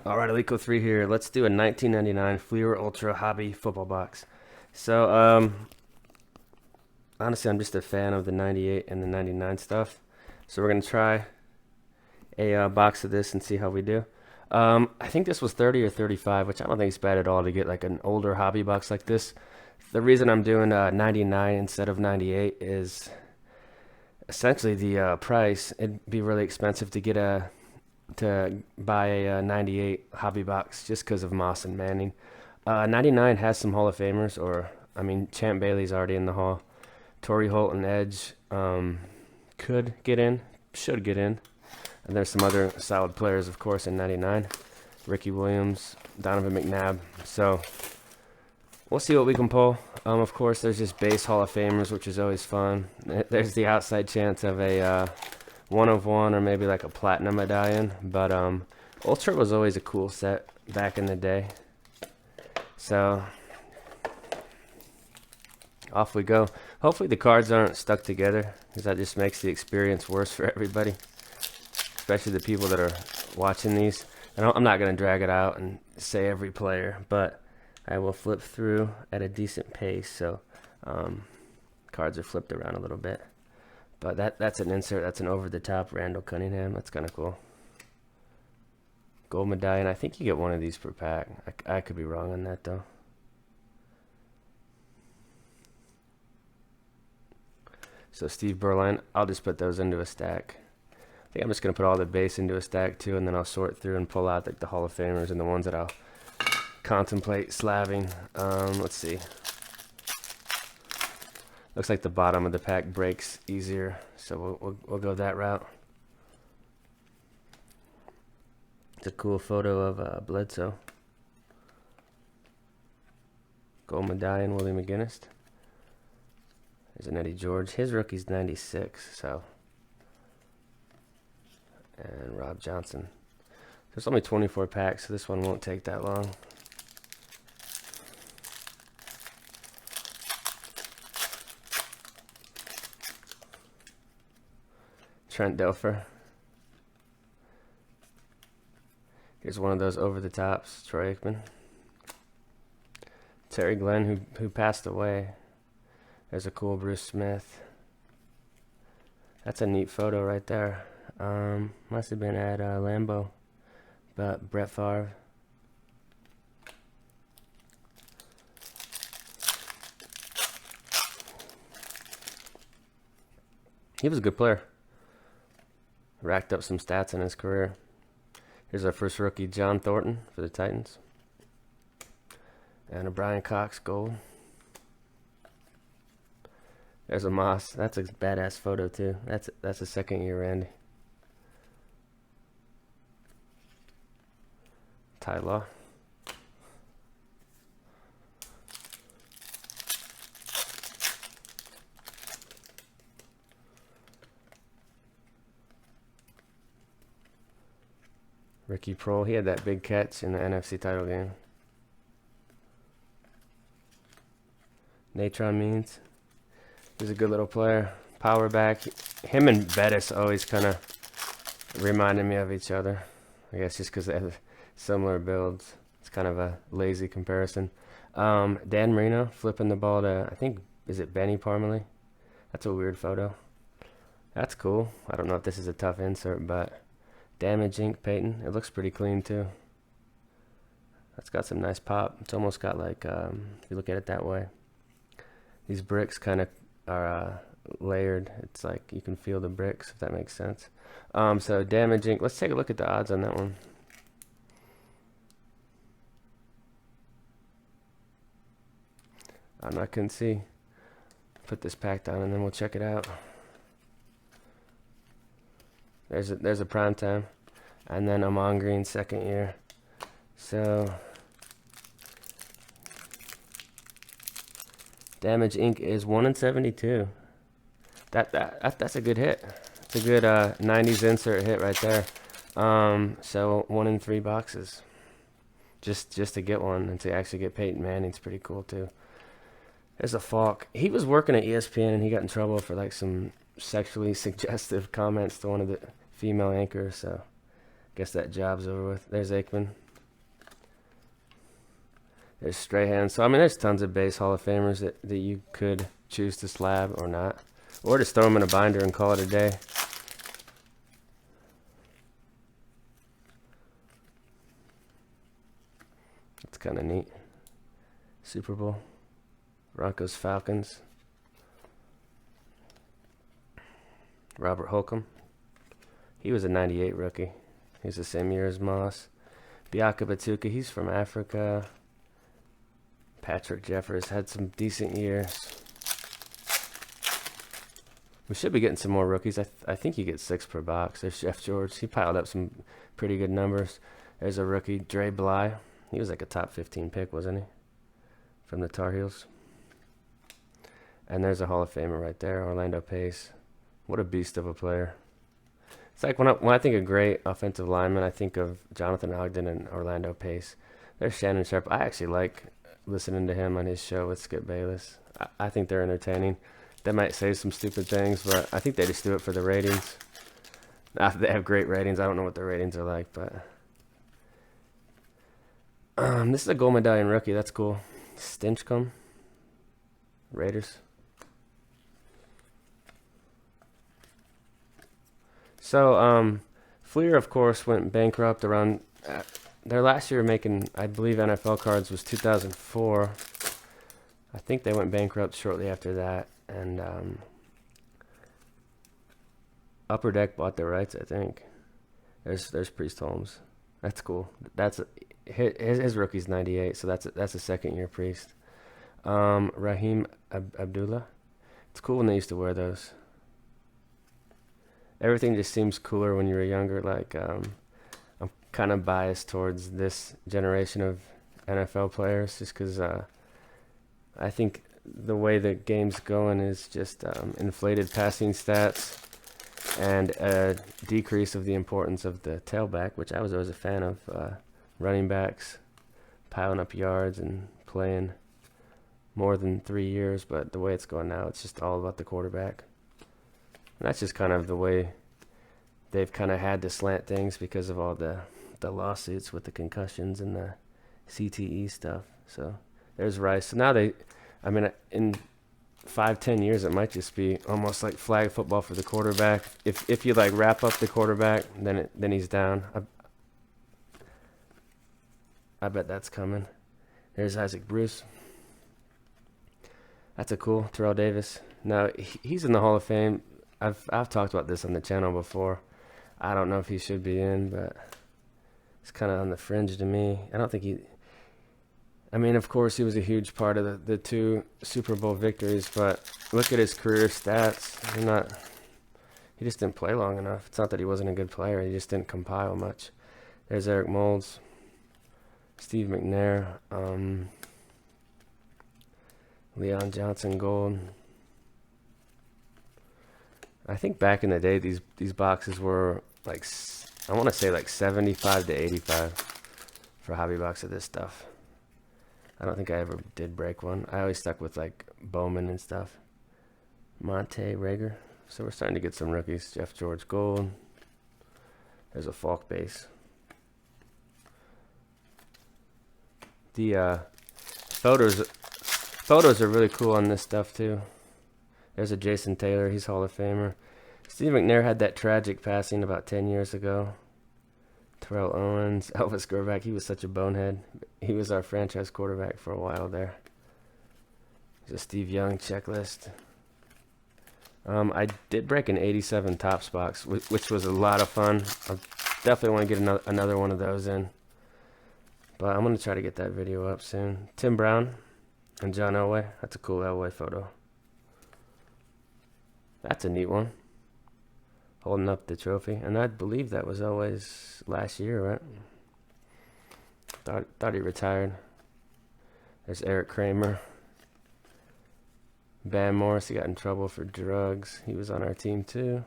Alright, Alico 3 here. Let's do a 1999 Fleer Ultra Hobby football box. So, honestly, I'm just a fan of the 98 and the 99 stuff. So we're going to try a box of this and see how we do. I think this was 30 or 35, which I don't think is bad at all to get like an older hobby box like this. The reason I'm doing 99 instead of 98 is essentially the price. It'd be really expensive to buy a 98 hobby box just because of Moss and Manning. 99 has some Hall of Famers, or I mean, Champ Bailey's already in the Hall. Torrey Holt and Edge could get in, should get in. And there's some other solid players, of course, in 99. Ricky Williams, Donovan McNabb. So we'll see what we can pull. Of course, there's just base Hall of Famers, which is always fun. There's the outside chance of a 1 of 1 or maybe like a platinum medallion. But Ultra was always a cool set back in the day. So off we go. Hopefully the cards aren't stuck together, because that just makes the experience worse for everybody, especially the people that are watching these. And I'm not going to drag it out and say every player, but I will flip through at a decent pace, so cards are flipped around a little bit. But that's an insert. That's an over-the-top Randall Cunningham. That's kind of cool. Gold medallion. I think you get one of these per pack. I could be wrong on that, though. So Steve Berline, I'll just put those into a stack. I think I'm just going to put all the base into a stack too, and then I'll sort through and pull out like the Hall of Famers and the ones that I'll contemplate slaving. Let's see. Looks like the bottom of the pack breaks easier, so we'll go that route. It's a cool photo of Bledsoe. Gold medallion, Willie McGinnis. There's an Eddie George. His rookie's 96, so. And Rob Johnson. There's only 24 packs, so this one won't take that long. Trent Dilfer. Here's one of those over the tops, Troy Aikman. Terry Glenn, who passed away. There's a cool Bruce Smith. That's a neat photo right there. Must have been at Lambeau. But Brett Favre. He was a good player. Racked up some stats in his career. Here's our first rookie, John Thornton for the Titans. And a Brian Cox gold. There's a Moss. That's a badass photo too. That's a second year Randy. Ty Law. Ricky Prohl. He had that big catch in the NFC title game. Natron Means. He's a good little player. Power back. Him and Bettis always kind of reminded me of each other. I guess just because they have similar builds. It's kind of a lazy comparison. Dan Marino flipping the ball to, I think, is it Benny Parmalee? That's a weird photo. That's cool. I don't know if this is a tough insert, but Damage Inc. Peyton. It looks pretty clean too. That's got some nice pop. It's almost got like, if you look at it that way. These bricks kind of are layered. It's like you can feel the bricks, if that makes sense. So Damage Inc. Let's take a look at the odds on that one. I couldn't see. Put this pack down and then we'll check it out. There's a prime time, and then Amon Green second year. So Damage Inc. is 1 in 72. That's a good hit. It's a good 90s insert hit right there. So 1 in 3 boxes. Just to get one and to actually get Peyton Manning's pretty cool too. There's a Falk. He was working at ESPN and he got in trouble for like some sexually suggestive comments to one of the female anchors. So guess that job's over with. There's Aikman. There's Strahan. So, I mean, there's tons of base Hall of Famers that you could choose to slab or not. Or just throw them in a binder and call it a day. It's kind of neat. Super Bowl. Broncos, Falcons. Robert Holcomb. He was a 98 rookie. He's the same year as Moss. Biaka Batuka, he's from Africa. Patrick Jeffers had some decent years. We should be getting some more rookies. I think you get 6 per box. There's Jeff George. He piled up some pretty good numbers. There's a rookie, Dre Bly. He was like a top 15 pick, wasn't he? From the Tar Heels. And there's a Hall of Famer right there, Orlando Pace. What a beast of a player. It's like when I think of great offensive linemen, I think of Jonathan Ogden and Orlando Pace. There's Shannon Sharpe. I actually like listening to him on his show with Skip Bayless. I think they're entertaining. They might say some stupid things, but I think they just do it for the ratings. They have great ratings. I don't know what their ratings are like, but this is a gold medallion rookie. That's cool. Stinchcomb, Raiders. So, Fleer, of course, went bankrupt around their last year making, I believe, NFL cards was 2004. I think they went bankrupt shortly after that, and Upper Deck bought the rights, I think. There's Priest Holmes. That's cool. That's his rookie's 98, so that's a second year Priest. Raheem Abdullah. It's cool when they used to wear those. Everything just seems cooler when you were younger. Like I'm kind of biased towards this generation of NFL players, just because I think the way the game's going is just inflated passing stats and a decrease of the importance of the tailback, which I was always a fan of. Running backs piling up yards and playing more than 3 years, but the way it's going now, it's just all about the quarterback. And that's just kind of the way they've kind of had to slant things because of all the lawsuits with the concussions and the CTE stuff. So there's Rice. So now in 5-10 years, it might just be almost like flag football for the quarterback. If you like wrap up the quarterback, then he's down. I bet that's coming. There's Isaac Bruce. That's a cool Terrell Davis. Now he's in the Hall of Fame. I've talked about this on the channel before. I don't know if he should be in, but it's kind of on the fringe to me. I don't think he. I mean, of course, he was a huge part of the 2 Super Bowl victories, but look at his career stats. He just didn't play long enough. It's not that he wasn't a good player. He just didn't compile much. There's Eric Moulds, Steve McNair, Leon Johnson Gold. I think back in the day, these boxes were like, I want to say like 75 to 85 for a hobby box of this stuff. I don't think I ever did break one. I always stuck with like Bowman and stuff. Monte Rager. So we're starting to get some rookies. Jeff George Gold. There's a Falk base. The photos are really cool on this stuff too. There's a Jason Taylor. He's Hall of Famer. Steve McNair had that tragic passing about 10 years ago. Terrell Owens, Elvis Grbac. He was such a bonehead. He was our franchise quarterback for a while there. There's a Steve Young checklist. I did break an 87 Topps box, which was a lot of fun. I definitely want to get another one of those in. But I'm going to try to get that video up soon. Tim Brown and John Elway. That's a cool Elway photo. That's a neat one. Holding up the trophy. And I believe that was Elway's last year, right? Thought he retired. There's Eric Kramer. Van Morris, he got in trouble for drugs. He was on our team too.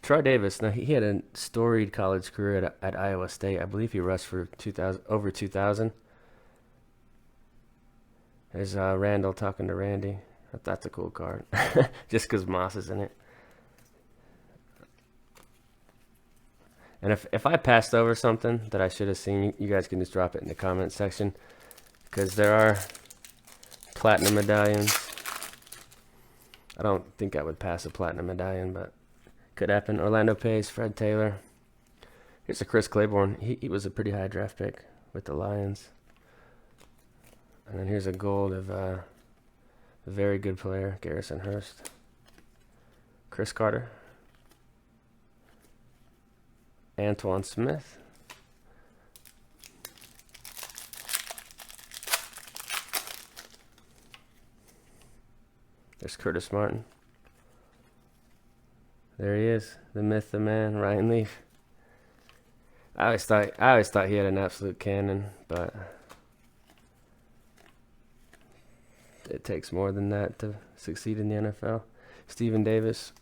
Terrell Davis, now he had a storied college career at Iowa State. I believe he rushed for over 2,000. There's Randall talking to Randy. That's a cool card. Just because Moss is in it. And if I passed over something that I should have seen, you guys can just drop it in the comment section, because there are platinum medallions. I don't think I would pass a platinum medallion, but could happen. Orlando Pace, Fred Taylor. Here's a Chris Claiborne. He was a pretty high draft pick with the Lions. And then here's a gold of a very good player, Garrison Hurst. Chris Carter. Antoine Smith. There's Curtis Martin. There he is, the myth, the man, Ryan Leaf. I always thought he had an absolute cannon, but it takes more than that to succeed in the NFL. Stephen Davis.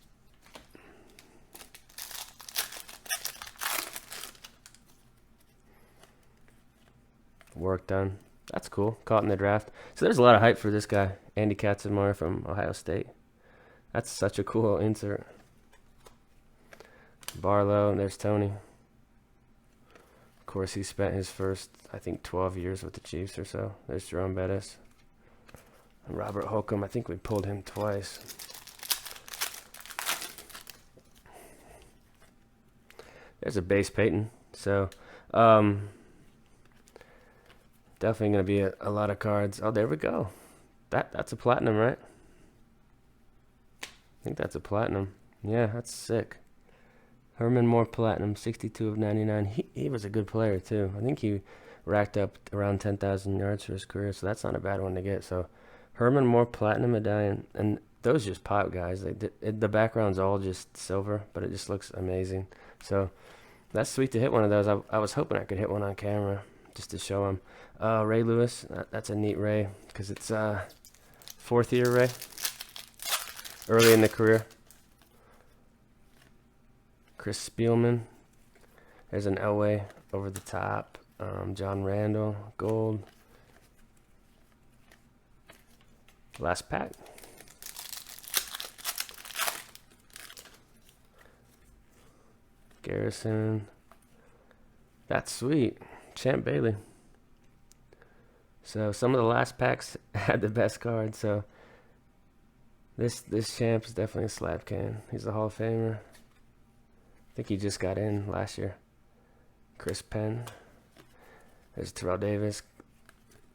Work done. That's cool. Caught in the draft. So there's a lot of hype for this guy, Andy Katzenmoyer from Ohio State. That's such a cool insert. Barlow, and there's Tony. Of course, he spent his first, I think, 12 years with the Chiefs or so. There's Jerome Bettis. And Robert Holcomb, I think we pulled him twice. There's a base Peyton. So, definitely going to be a lot of cards. Oh, there we go. That's a platinum, right? I think that's a platinum. Yeah, that's sick. Herman Moore platinum, 62 of 99. He was a good player too. I think he racked up around 10,000 yards for his career, so that's not a bad one to get. So Herman Moore platinum medallion, and those just pop, guys. The background's all just silver, but it just looks amazing. So that's sweet to hit one of those. I was hoping I could hit one on camera just to show him. Ray Lewis, that's a neat Ray because it's fourth year Ray, early in the career. Chris Spielman. There's an Elway over the top. John Randall, gold. Last pack. Garrison. That's sweet. Champ Bailey. So some of the last packs had the best cards. So this champ is definitely a slab can. He's a Hall of Famer. I think he just got in last year. Chris Penn. There's Terrell Davis.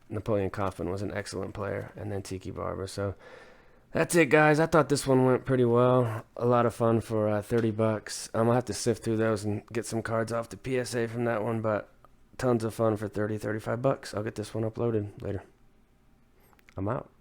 Napoleon Coffin was an excellent player. And then Tiki Barber. So that's it, guys. I thought this one went pretty well. A lot of fun for $30. I'm going to have to sift through those and get some cards off the PSA from that one. But tons of fun for $35. I'll get this one uploaded later. I'm out.